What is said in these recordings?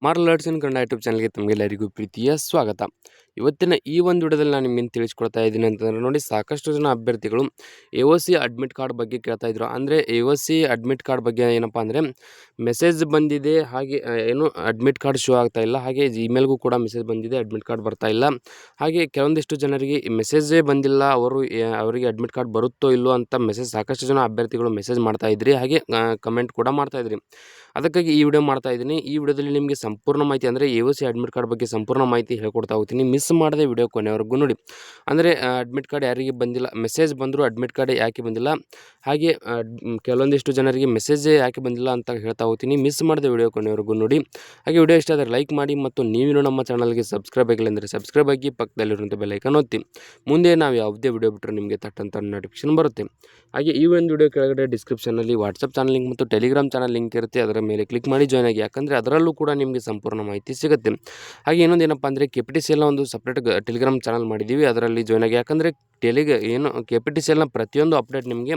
Moral arts ಇನ್ Kannada YouTube ಚಾನಲ್ಗೆ ತಮಗೆಲ್ಲರಿಗೂ ಪ್ರೀತಿಯ ಸ್ವಾಗತ. ಇವತ್ತಿನ ಈ ಒಂದು ವಿಡಿಯೋದಲ್ಲಿ ನಾನು ನಿಮ್ಗೇನು ತಿಳಿಸ್ಕೊಡ್ತಾ ಇದ್ದೀನಿ ಅಂತಂದರೆ ನೋಡಿ, ಸಾಕಷ್ಟು ಜನ ಅಭ್ಯರ್ಥಿಗಳು AOC ಅಡ್ಮಿಟ್ ಕಾರ್ಡ್ ಬಗ್ಗೆ ಕೇಳ್ತಾ ಇದ್ರು. ಅಂದರೆ AOC ಅಡ್ಮಿಟ್ ಕಾರ್ಡ್ ಬಗ್ಗೆ ಏನಪ್ಪ ಅಂದರೆ ಮೆಸೇಜ್ ಬಂದಿದೆ, ಹಾಗೆ ಏನು ಅಡ್ಮಿಟ್ ಕಾರ್ಡ್ ಶೋ ಆಗ್ತಾ ಇಲ್ಲ, ಹಾಗೆ ಇಮೇಲ್ಗೂ ಕೂಡ ಮೆಸೇಜ್ ಬಂದಿದೆ, ಅಡ್ಮಿಟ್ ಕಾರ್ಡ್ ಬರ್ತಾ ಇಲ್ಲ. ಹಾಗೆ ಕೆಲವೊಂದಿಷ್ಟು ಜನರಿಗೆ ಮೆಸೇಜೇ ಬಂದಿಲ್ಲ, ಅವರಿಗೆ ಅಡ್ಮಿಟ್ ಕಾರ್ಡ್ ಬರುತ್ತೋ ಇಲ್ಲೋ ಅಂತ ಮೆಸೇಜ್ ಸಾಕಷ್ಟು ಜನ ಅಭ್ಯರ್ಥಿಗಳು ಮೆಸೇಜ್ ಮಾಡ್ತಾ ಇದ್ರಿ, ಹಾಗೆ ಕಮೆಂಟ್ ಕೂಡ ಮಾಡ್ತಾ ಇದ್ರಿ. ಅದಕ್ಕಾಗಿ ಈ ವಿಡಿಯೋ ಮಾಡ್ತಾ ಇದ್ದೀನಿ. ಈ ವಿಡಿಯೋದಲ್ಲಿ ನಿಮಗೆ ಸಂಪೂರ್ಣ ಮಾಹಿತಿ ಅಂದರೆ AOC ಅಡ್ಮಿಟ್ ಕಾರ್ಡ್ ಬಗ್ಗೆ ಸಂಪೂರ್ಣ ಮಾಹಿತಿ ಹೇಳ್ಕೊಡ್ತಾ ಹೋಗ್ತೀನಿ. ಮಿಸ್ ಮಾಡದೆ ವಿಡಿಯೋ ಕೊನೆವರೆಗೂ ನೋಡಿ. ಅಂದರೆ ಅಡ್ಮಿಟ್ ಕಾರ್ಡ್ ಯಾರಿಗೆ ಬಂದಿಲ್ಲ, ಮೆಸೇಜ್ ಬಂದರೂ ಅಡ್ಮಿಟ್ ಕಾರ್ಡ್ ಯಾಕೆ ಬಂದಿಲ್ಲ, ಹಾಗೆ ಕೆಲವೊಂದಿಷ್ಟು ಜನರಿಗೆ ಮೆಸೇಜೇ ಯಾಕೆ ಬಂದಿಲ್ಲ ಅಂತ ಹೇಳ್ತಾ ಹೋಗ್ತೀನಿ. ಮಿಸ್ ಮಾಡದೆ ವಿಡಿಯೋ ಕೊನೆವರೆಗೂ ನೋಡಿ. ಹಾಗೆ ವಿಡಿಯೋ ಇಷ್ಟ ಆದರೆ ಲೈಕ್ ಮಾಡಿ, ಮತ್ತು ನೀವಿನ್ನೂ ನಮ್ಮ ಚಾನಲ್ಗೆ ಸಬ್ಸ್ಕ್ರೈಬ್ ಆಗಿಲ್ಲ ಅಂದರೆ ಸಬ್ಸ್ಕ್ರೈಬ್ ಆಗಿ, ಪಕ್ಕದಲ್ಲಿರುವಂಥ ಬೆಲ್ ಐಕಾನ್ ಒತ್ತಿ. ಮುಂದೆ ನಾವು ಯಾವುದೇ ವಿಡಿಯೋ ಬಿಟ್ಟರೆ ನಿಮಗೆ ತಟ್ಟಂತ ನೋಟಿಫಿಕೇಶನ್ ಬರುತ್ತೆ. ಹಾಗೆ ಈ ಒಂದು ವಿಡಿಯೋ ಕೆಳಗಡೆ ಡಿಸ್ಕ್ರಿಪ್ಷನಲ್ಲಿ ವಾಟ್ಸಪ್ ಚಾನಲ್ ಲಿಂಕ್ ಮತ್ತು ಟೆಲಿಗ್ರಾಮ್ ಚಾನಲ್ ಲಿಂಕ್ ಇರುತ್ತೆ, ಅದರ ಮೇಲೆ ಕ್ಲಿಕ್ ಮಾಡಿ ಜಾಯ್ನ್ ಆಗಿ. ಯಾಕಂದರೆ ಅದರಲ್ಲೂ ಕೂಡ ನಿಮಗೆ ಸಂಪೂರ್ಣ ಮಾಹಿತಿ ಸಿಗುತ್ತೆ. ಹಾಗೆ ಇನ್ನೊಂದು ಏನಪ್ಪ ಅಂದರೆ KPTCL ಒಂದು ಸಪ್ರೇಟ್ ಟೆಲಿಗ್ರಾಮ್ ಚಾನಲ್ ಮಾಡಿದ್ದೀವಿ, ಅದರಲ್ಲಿ ಜಾಯ್ನ್ ಆಗಿ. ಯಾಕಂದರೆ KPTCL ಪ್ರತಿಯೊಂದು ಅಪ್ಡೇಟ್ ನಿಮಗೆ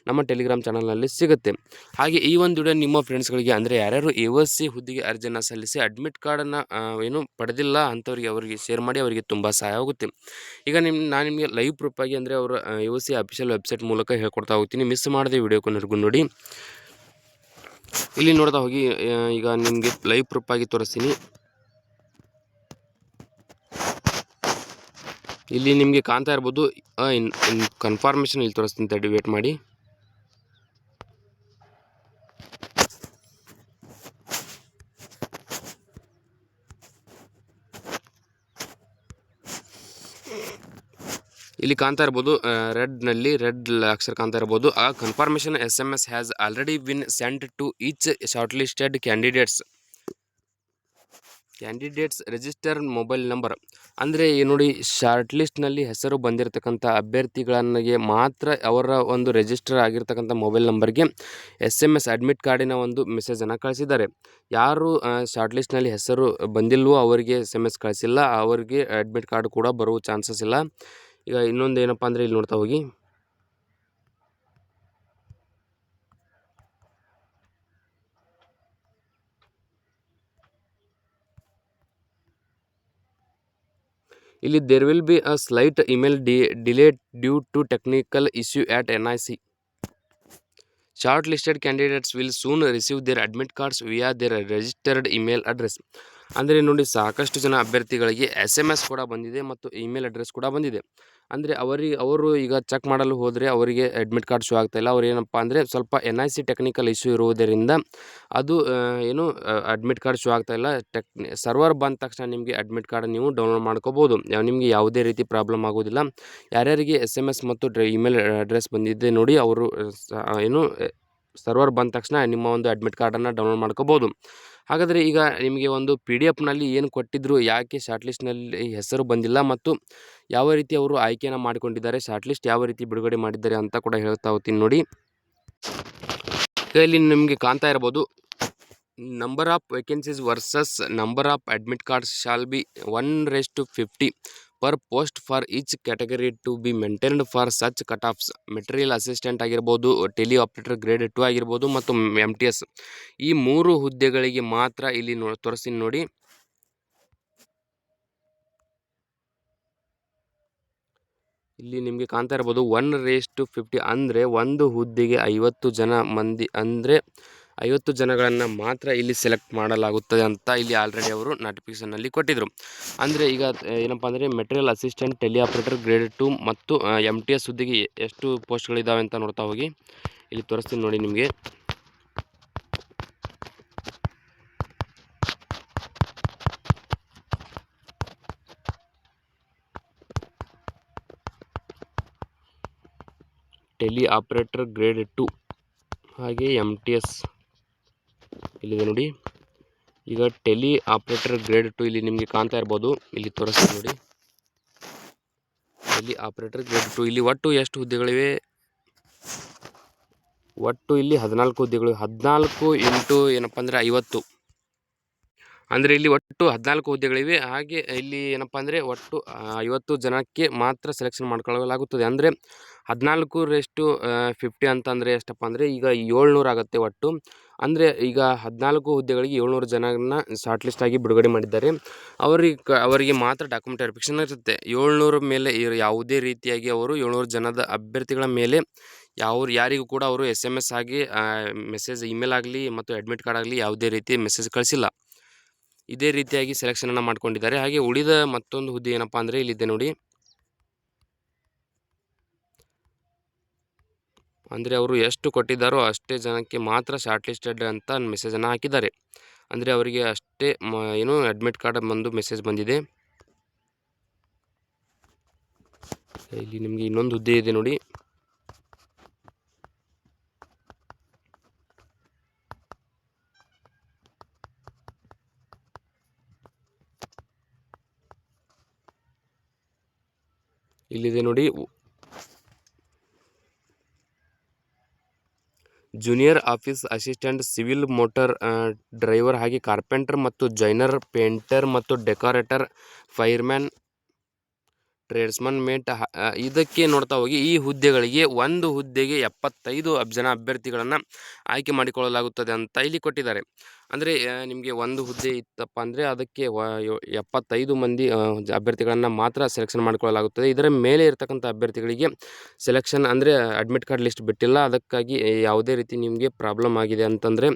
ನಮ್ಮ ಟೆಲಿಗ್ರಾಮ್ ಚಾನಲ್ನಲ್ಲಿ ಸಿಗುತ್ತೆ. ಹಾಗೆ ಈ ಒಂದು ವಿಡಿಯೋ ನಿಮ್ಮ ಫ್ರೆಂಡ್ಸ್ಗಳಿಗೆ, ಅಂದರೆ ಯಾರ್ಯಾರು AOC ಹುದ್ದೆಗೆ ಅರ್ಜಿಯನ್ನು ಸಲ್ಲಿಸಿ ಅಡ್ಮಿಟ್ ಕಾರ್ಡನ್ನು ಪಡೆದಿಲ್ಲ ಅಂಥವ್ರಿಗೆ ಅವರಿಗೆ ಶೇರ್ ಮಾಡಿ, ಅವರಿಗೆ ತುಂಬ ಸಹಾಯ ಆಗುತ್ತೆ. ಈಗ ನಾನು ನಿಮಗೆ ಲೈವ್ ಪ್ರೂಫ್ ಆಗಿ ಅಂದರೆ ಅವರ AOC ಅಫಿಷಿಯಲ್ ವೆಬ್ಸೈಟ್ ಮೂಲಕ ಹೇಳ್ಕೊಡ್ತಾ ಹೋಗ್ತೀನಿ. ಮಿಸ್ ಮಾಡದೆ ವಿಡಿಯೋ ಕೊನೆವರೆಗೂ ನೋಡಿ. ಇಲ್ಲಿ ನೋಡ್ತಾ ಹೋಗಿ, ಈಗ ನಿಮಗೆ ಲೈವ್ ಪ್ರೂಫ್ ಆಗಿ ತೋರಿಸ್ತೀನಿ. ಇಲ್ಲಿ ನಿಮಗೆ ಕಾಣ್ತಾ ಇರ್ಬೋದು, ಕನ್ಫರ್ಮೇಷನ್ ಇಲ್ಲಿ ತೋರಿಸ್ತೀನಿ, ತಡಿ ವೇಟ್ ಮಾಡಿ. ಇಲ್ಲಿ ಕಾಣ್ತಾ ಇರ್ಬೋದು, ರೆಡ್ ಅಕ್ಷರ ಕಾಣ್ತಾ ಇರ್ಬೋದು. ಆ confirmation SMS has already been sent to each short listed candidates register mobile number. ಅಂದರೆ ನೋಡಿ, ಶಾರ್ಟ್ ಲಿಸ್ಟ್ನಲ್ಲಿ ಹೆಸರು ಬಂದಿರತಕ್ಕಂಥ ಅಭ್ಯರ್ಥಿಗಳಿಗೆ ಮಾತ್ರ ಅವರ ಒಂದು ರಿಜಿಸ್ಟರ್ ಆಗಿರ್ತಕ್ಕಂಥ ಮೊಬೈಲ್ ನಂಬರ್ಗೆ SMS ಅಡ್ಮಿಟ್ ಕಾರ್ಡಿನ ಒಂದು ಮೆಸೇಜನ್ನು ಕಳಿಸಿದ್ದಾರೆ. ಯಾರು ಶಾರ್ಟ್ ಲಿಸ್ಟ್ನಲ್ಲಿ ಹೆಸರು ಬಂದಿಲ್ವೋ ಅವರಿಗೆ SMS ಕಳಿಸಿಲ್ಲ, ಅವರಿಗೆ ಅಡ್ಮಿಟ್ ಕಾರ್ಡ್ ಕೂಡ ಬರುವ ಚಾನ್ಸಸ್ ಇಲ್ಲ. ಈಗ ಇನ್ನೊಂದು ಏನಪ್ಪ ಅಂದರೆ ಇಲ್ಲಿ ನೋಡ್ತಾ ಹೋಗಿ, ಇಲ್ಲಿ there will be a slight email delay due to technical issue at NIC. Short listed candidates will soon receive their admit cards via their registered email address. ಅಂದರೆ ನೋಡಿ, ಸಾಕಷ್ಟು ಜನ ಅಭ್ಯರ್ಥಿಗಳಿಗೆ SMS ಕೂಡ ಬಂದಿದೆ ಮತ್ತು ಇಮೇಲ್ ಅಡ್ರೆಸ್ ಕೂಡ ಬಂದಿದೆ. ಅಂದರೆ ಅವರು ಈಗ ಚೆಕ್ ಮಾಡಲು ಹೋದರೆ ಅವರಿಗೆ ಅಡ್ಮಿಟ್ ಕಾರ್ಡ್ ಶೋ ಆಗ್ತಾಯಿಲ್ಲ. ಅವ್ರು ಏನಪ್ಪ ಅಂದರೆ ಸ್ವಲ್ಪ NIC ಟೆಕ್ನಿಕಲ್ ಇಶ್ಯೂ ಇರುವುದರಿಂದ ಅದು ಅಡ್ಮಿಟ್ ಕಾರ್ಡ್ ಶೋ ಆಗ್ತಾಯಿಲ್ಲ. ಸರ್ವರ್ ಬಂದ ತಕ್ಷಣ ನಿಮಗೆ ಅಡ್ಮಿಟ್ ಕಾರ್ಡ್ ನೀವು ಡೌನ್ಲೋಡ್ ಮಾಡ್ಕೋಬೋದು, ನಿಮಗೆ ಯಾವುದೇ ರೀತಿ ಪ್ರಾಬ್ಲಮ್ ಆಗೋದಿಲ್ಲ. ಯಾರ್ಯಾರಿಗೆ SMS ಮತ್ತು ಇಮೇಲ್ ಅಡ್ರೆಸ್ ಬಂದಿದೆ ನೋಡಿ, ಅವರು ಸರ್ವರ್ ಬಂದ ತಕ್ಷಣ ನಿಮ್ಮ ಒಂದು ಅಡ್ಮಿಟ್ ಕಾರ್ಡನ್ನು ಡೌನ್ಲೋಡ್ ಮಾಡ್ಕೋಬೋದು. ಹಾಗಾದರೆ ಈಗ ನಿಮಗೆ ಒಂದು PDF ಏನು ಕೊಟ್ಟಿದ್ದರು, ಯಾಕೆ ಶಾರ್ಟ್ ಲಿಸ್ಟ್ನಲ್ಲಿ ಹೆಸರು ಬಂದಿಲ್ಲ ಮತ್ತು ಯಾವ ರೀತಿ ಅವರು ಆಯ್ಕೆಯನ್ನು ಮಾಡಿಕೊಂಡಿದ್ದಾರೆ, ಶಾರ್ಟ್ ಲಿಸ್ಟ್ ಯಾವ ರೀತಿ ಬಿಡುಗಡೆ ಮಾಡಿದ್ದಾರೆ ಅಂತ ಕೂಡ ಹೇಳ್ತಾ ಹೋಗ್ತೀನಿ ನೋಡಿ. ಇಲ್ಲಿ ನಿಮಗೆ ಕಾಣ್ತಾ ಇರ್ಬೋದು, number of vacancies versus number of admit cards shall be 1:50 per post for each category two B maintained for such cut offs. Material assistant ಆಗಿರ್ಬೋದು, ಟೆಲಿ ಆಪರೇಟರ್ ಗ್ರೇಡ್ 2 ಆಗಿರ್ಬೋದು, ಮತ್ತು MTS, ಈ 3 ಹುದ್ದೆಗಳಿಗೆ ಮಾತ್ರ ಇಲ್ಲಿ ತೋರಿಸ್ತೀನಿ ನೋಡಿ. ಇಲ್ಲಿ ನಿಮಗೆ ಕಾಣ್ತಾ ಇರ್ಬೋದು 1:50, ಅಂದರೆ ಒಂದು ಹುದ್ದೆಗೆ 50 ಜನ ಮಂದಿ, ಅಂದರೆ 50 ಜನಗಳನ್ನು ಮಾತ್ರ ಇಲ್ಲಿ ಸೆಲೆಕ್ಟ್ ಮಾಡಲಾಗುತ್ತದೆ ಅಂತ ಇಲ್ಲಿ ಆಲ್ರೆಡಿ ಅವರು ನೋಟಿಫಿಕೇಷನಲ್ಲಿ ಕೊಟ್ಟಿದ್ದರು. ಅಂದರೆ ಈಗ ಏನಪ್ಪ ಅಂದರೆ material assistant, tele operator grade 2 ಮತ್ತು MTS ಹುದ್ದೆಗೆ ಎಷ್ಟು ಪೋಸ್ಟ್ಗಳಿದ್ದಾವೆ ಅಂತ ನೋಡ್ತಾ ಹೋಗಿ. ಇಲ್ಲಿ ತೋರಿಸ್ತೀನಿ ನೋಡಿ ನಿಮಗೆ. ಟೆಲಿ ಆಪರೇಟರ್ ಗ್ರೇಡ್ 2 ಹಾಗೆ MTS ಇಲ್ಲಿದೆ ನೋಡಿ. ಈಗ ಟೆಲಿ ಆಪರೇಟರ್ ಗ್ರೇಡ್ 2 ಇಲ್ಲಿ ನಿಮಗೆ ಕಾಣ್ತಾ ಇರ್ಬೋದು, ಇಲ್ಲಿ ತೋರಿಸ್ತೀನಿ ನೋಡಿ. ಟೆಲಿ ಆಪರೇಟರ್ ಗ್ರೇಡ್ 2 ಇಲ್ಲಿ ಒಟ್ಟು ಎಷ್ಟು ಹುದ್ದೆಗಳಿವೆ? ಒಟ್ಟು ಇಲ್ಲಿ 14 ಹುದ್ದೆಗಳು. 14 ಇಂಟು ಏನಪ್ಪ ಅಂದರೆ 50, ಅಂದರೆ ಇಲ್ಲಿ ಒಟ್ಟು 14 ಹುದ್ದೆಗಳಿವೆ. ಹಾಗೆ ಇಲ್ಲಿ ಏನಪ್ಪ ಅಂದರೆ ಒಟ್ಟು 50 ಜನಕ್ಕೆ ಮಾತ್ರ ಸೆಲೆಕ್ಷನ್ ಮಾಡ್ಕೊಳ್ಳಲಾಗುತ್ತದೆ. ಅಂದರೆ 14:50 ಅಂತಂದರೆ ಎಷ್ಟಪ್ಪ ಅಂದರೆ ಈಗ 700 ಆಗುತ್ತೆ ಒಟ್ಟು. ಅಂದರೆ ಈಗ 14 ಹುದ್ದೆಗಳಿಗೆ 700 ಜನರನ್ನ ಶಾರ್ಟ್ ಲಿಸ್ಟ್ ಆಗಿ ಬಿಡುಗಡೆ ಮಾಡಿದ್ದಾರೆ. ಅವರಿಗೆ ಮಾತ್ರ ಡಾಕ್ಯುಮೆಂಟ್ ವೆರಿಫಿಕೇಷನ್ ಇರುತ್ತೆ. 700 ಮೇಲೆ ಯಾವುದೇ ರೀತಿಯಾಗಿ ಅವರು 700 ಜನದ ಅಭ್ಯರ್ಥಿಗಳ ಮೇಲೆ ಯಾರಿಗೂ ಕೂಡ ಅವರು SMS ಆಗಿ ಮೆಸೇಜ್ ಇಮೇಲ್ ಆಗಲಿ ಮತ್ತು ಅಡ್ಮಿಟ್ ಕಾರ್ಡ್ ಆಗಲಿ ಯಾವುದೇ ರೀತಿ ಮೆಸೇಜ್ ಕಳಿಸಿಲ್ಲ. ಇದೇ ರೀತಿಯಾಗಿ ಸೆಲೆಕ್ಷನನ್ನು ಮಾಡ್ಕೊಂಡಿದ್ದಾರೆ. ಹಾಗೆ ಉಳಿದ ಮತ್ತೊಂದು ಹುದ್ದೆ ಏನಪ್ಪ ಅಂದರೆ ಇಲ್ಲಿದೆ ನೋಡಿ. ಅಂದರೆ ಅವರು ಎಷ್ಟು ಕೊಟ್ಟಿದ್ದಾರೋ ಅಷ್ಟೇ ಜನಕ್ಕೆ ಮಾತ್ರ ಶಾರ್ಟ್ ಲಿಸ್ಟೆಡ್ ಅಂತ ಮೆಸೇಜನ್ನು ಹಾಕಿದ್ದಾರೆ. ಅಂದರೆ ಅವರಿಗೆ ಅಷ್ಟೇ ಅಡ್ಮಿಟ್ ಕಾರ್ಡ್ ಬಂದು ಮೆಸೇಜ್ ಬಂದಿದೆ. ಇಲ್ಲಿ ನಿಮಗೆ ಇನ್ನೊಂದು ಹುದ್ದೆ ಇದೆ ನೋಡಿ. ಇಲ್ಲಿದೆ ನೋಡಿ, junior office assistant, civil motor driver, ಹಾಗೆ ಕಾರ್ಪೆಂಟರ್ ಮತ್ತು ಜಾಯ್ನರ್, ಪೇಂಟರ್ ಮತ್ತು ಡೆಕೋರೇಟರ್, ಫೈರ್ಮ್ಯಾನ್, ಟ್ರೇಡ್ಸ್ಮನ್, ಮೇಟ್. ಇದಕ್ಕೆ ನೋಡ್ತಾ ಹೋಗಿ ಈ ಹುದ್ದೆಗಳಿಗೆ ಒಂದು ಹುದ್ದೆಗೆ 75 ಜನ ಅಭ್ಯರ್ಥಿಗಳನ್ನು ಆಯ್ಕೆ ಮಾಡಿಕೊಳ್ಳಲಾಗುತ್ತದೆ ಅಂತ ಇಲ್ಲಿ ಕೊಟ್ಟಿದ್ದಾರೆ. ಅಂದರೆ ನಿಮಗೆ ಒಂದು ಹುದ್ದೆ ಇತ್ತಪ್ಪ ಅಂದರೆ ಅದಕ್ಕೆ 75 ಮಂದಿ ಅಭ್ಯರ್ಥಿಗಳನ್ನು ಮಾತ್ರ ಸೆಲೆಕ್ಷನ್ ಮಾಡಿಕೊಳ್ಳಲಾಗುತ್ತದೆ. ಇದರ ಮೇಲೆ ಇರತಕ್ಕಂಥ ಅಭ್ಯರ್ಥಿಗಳಿಗೆ ಸೆಲೆಕ್ಷನ್ ಅಂದರೆ ಅಡ್ಮಿಟ್ ಕಾರ್ಡ್ ಲಿಸ್ಟ್ ಬಿಟ್ಟಿಲ್ಲ. ಅದಕ್ಕಾಗಿ ಯಾವುದೇ ರೀತಿ ನಿಮಗೆ ಪ್ರಾಬ್ಲಮ್ ಆಗಿದೆ ಅಂತಂದರೆ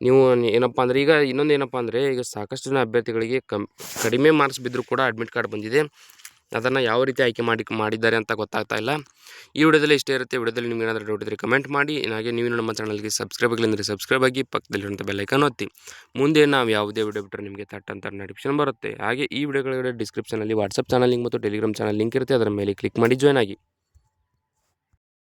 ನೀವು ಏನಪ್ಪ ಅಂದರೆ ಈಗ ಇನ್ನೊಂದು ಏನಪ್ಪ ಅಂದರೆ ಈಗ ಸಾಕಷ್ಟು ಜನ ಅಭ್ಯರ್ಥಿಗಳಿಗೆ ಕಡಿಮೆ ಮಾರ್ಕ್ಸ್ ಬಿದ್ದರೂ ಕೂಡ ಅಡ್ಮಿಟ್ ಕಾರ್ಡ್ ಬಂದಿದೆ. ಅದನ್ನು ಯಾವ ರೀತಿ ಆಯ್ಕೆ ಮಾಡಿದ್ದಾರೆ ಅಂತ ಗೊತ್ತಾಗ್ತಾ ಇಲ್ಲ. ಈ ವಿಡಿಯೋದಲ್ಲಿ ಇಷ್ಟೇ ಇರುತ್ತೆ. ವಿಡಿಯೋದಲ್ಲಿ ನಿಮ್ಗೆ ಏನಾದರೂ ಡೌಟ್ ಇದ್ದರೆ ಕಮೆಂಟ್ ಮಾಡಿ. ಹಾಗೆ ನೀವು ನಮ್ಮ ಚಾನಲ್ಗೆ ಸಬ್ಸ್ಕ್ರೈಬ್ ಆಗಿಲ್ಲ ಅಂದರೆ ಸಬ್ಸ್ಕ್ರೈಬ್ ಆಗಿ, ಪಕ್ಕದಲ್ಲಿರುವಂಥ ಬೆಲ್ ಐಕಾನ್ ಒತ್ತಿ. ಮುಂದೆ ನಾವು ಯಾವುದೇ ವಿಡಿಯೋ ಬಿಟ್ಟರೆ ನಿಮಗೆ ಅಂತ ನೋಟಿಫಿಕೇಶನ್ ಬರುತ್ತೆ. ಹಾಗೆ ಈ ವಿಡಿಯೋಗಳ ಡಿಸ್ಕ್ರಿಪ್ಷನಲ್ಲಿ ವಾಟ್ಸಪ್ ಚಾನಲ್ ಲಿಂಕ್ ಮತ್ತು ಟೆಲಿಗ್ರಾಮ್ ಚಾನಲ್ ಲಿಂಕ್ ಇರುತ್ತೆ. ಅದರ ಮೇಲೆ ಕ್ಲಿಕ್ ಮಾಡಿ ಜಾಯ್ನ್ ಆಗಿ.